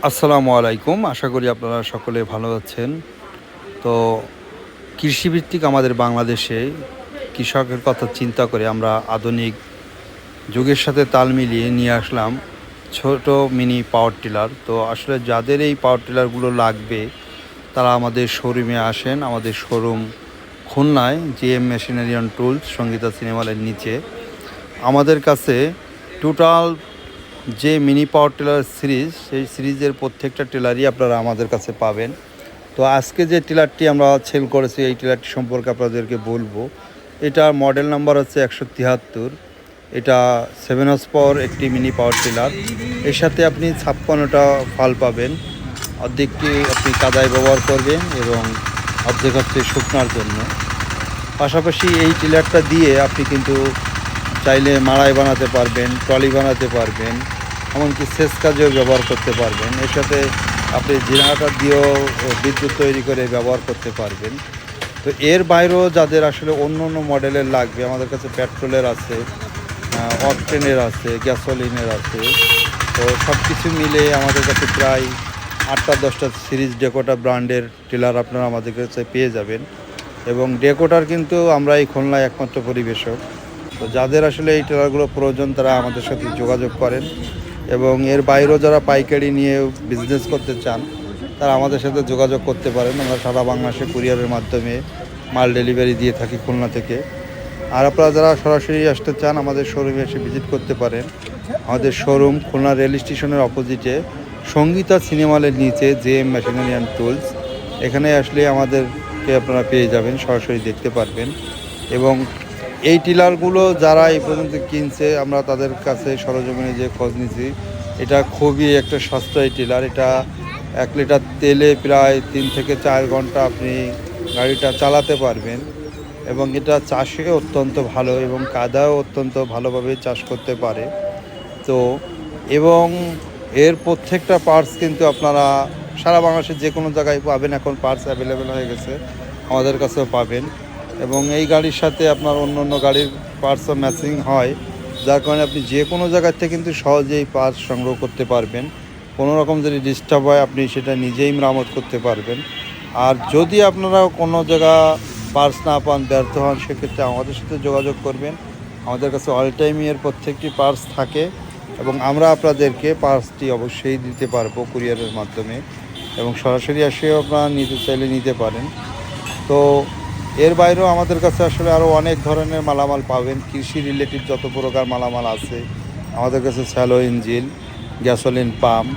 আসসালামু আলাইকুম। আশা করি আপনারা সকলে ভালো আছেন। তো কৃষিভিত্তিক আমাদের বাংলাদেশে কৃষকের কথা চিন্তা করে আমরা আধুনিক যুগের সাথে তাল মিলিয়ে নিয়ে আসলাম ছোট মিনি পাওয়ার টিলার। তো আসলে যাদের এই পাওয়ার টিলারগুলো লাগবে তারা আমাদের শোরুমে আসেন। আমাদের শোরুম খুলনায় GM machinery and tools Sangeeta cinema হলের নিচে। আমাদের কাছে টোটাল যে মিনি পাওয়ার টিলার সিরিজ, সেই সিরিজের প্রত্যেকটা টিলারই আপনারা আমাদের কাছে পাবেন। তো আজকে যে টিলারটি আমরা সেল করেছি এই টিলারটি সম্পর্কে আপনাদেরকে বলবো। এটার মডেল নাম্বার হচ্ছে 173। এটা 7 হর্স পাওয়ার একটি মিনি পাওয়ার টিলার। এর সাথে আপনি 56টা ফাল পাবেন। অর্ধেকটি আপনি কাদায় ব্যবহার করবেন এবং অর্ধেক হচ্ছে শুকনার জন্য। পাশাপাশি এই টিলারটা দিয়ে আপনি কিন্তু চাইলে মাড়াই বানাতে পারবেন, ট্রলি বানাতে পারবেন, এমনকি সেচ কাজেও ব্যবহার করতে পারবেন। এর সাথে আপনি জেনারেটর দিয়েও বিদ্যুৎ তৈরি করে ব্যবহার করতে পারবেন। তো এর বাইরেও যাদের আসলে অন্য অন্য মডেলের লাগবে, আমাদের কাছে পেট্রোলের আছে, অকটেনের আছে, গ্যাসোলিনের আছে। তো সব কিছু মিলে আমাদের কাছে প্রায় 8টা-10টা সিরিজ ডেকোটা ব্র্যান্ডের টিলার আপনারা আমাদের কাছে পেয়ে যাবেন। এবং ডেকোটার কিন্তু আমরা এই খুলনায় একমাত্র পরিবেশক। তো যাদের আসলে এই টিলারগুলো প্রয়োজন তারা আমাদের সাথে যোগাযোগ করেন। এবং এর বাইরেও যারা পাইকারি নিয়ে বিজনেস করতে চান তারা আমাদের সাথে যোগাযোগ করতে পারেন। আমরা সারা বাংলাদেশে কুরিয়ারের মাধ্যমে মাল ডেলিভারি দিয়ে থাকি খুলনা থেকে। আর আপনারা যারা সরাসরি আসতে চান আমাদের শোরুমে এসে ভিজিট করতে পারেন। আমাদের শোরুম খুলনা রেল স্টেশনের অপোজিটে সঙ্গীতা সিনেমা হলের নিচে জেএম মেশিনারি অ্যান্ড টুলস। এখানে আসলে আমাদেরকে আপনারা পেয়ে যাবেন, সরাসরি দেখতে পারবেন। এবং এই টিলারগুলো যারা এই পর্যন্ত কিনছে আমরা তাদের কাছে সরজমিনে যে খোঁজ নিয়েছি, এটা খুবই একটা সাশ্রয়ী টিলার। এটা 1 লিটার তেলে প্রায় 3 থেকে 4 ঘন্টা আপনি গাড়িটা চালাতে পারবেন। এবং এটা চাষে অত্যন্ত ভালো এবং কাদাও অত্যন্ত ভালোভাবে চাষ করতে পারে। তো এবং এর প্রত্যেকটা পার্টস কিন্তু আপনারা সারা বাংলাদেশের যে কোনো জায়গায় পাবেন। এখন পার্টস অ্যাভেলেবেল হয়ে গেছে, আমাদের কাছেও পাবেন। এবং এই গাড়ির সাথে আপনার অন্য অন্য গাড়ির পার্টসও ম্যাচিং হয়, যার কারণে আপনি যে কোনো জায়গার থেকে কিন্তু সহজেই পার্টস সংগ্রহ করতে পারবেন। কোনো রকম যদি ডিস্টার্ব হয় আপনি সেটা নিজেই মেরামত করতে পারবেন। আর যদি আপনারা কোনো জায়গা পার্টস না পান, ব্যর্থ হন, সেক্ষেত্রে আমাদের সাথে যোগাযোগ করবেন। আমাদের কাছে অল টাইমই এর প্রত্যেকটি পার্টস থাকে এবং আমরা আপনাদেরকে পার্টসটি অবশ্যই দিতে পারবো কুরিয়ারের মাধ্যমে। এবং সরাসরি এসেও আপনারা নিতে চাইলে নিতে পারেন। তো এর বাইরেও আমাদের কাছে আসলে আরও অনেক ধরনের মালামাল পাবেন। কৃষি রিলেটেড যত প্রকার মালামাল আছে আমাদের কাছে, স্যালো ইঞ্জিন, গ্যাসোলিন পাম্প,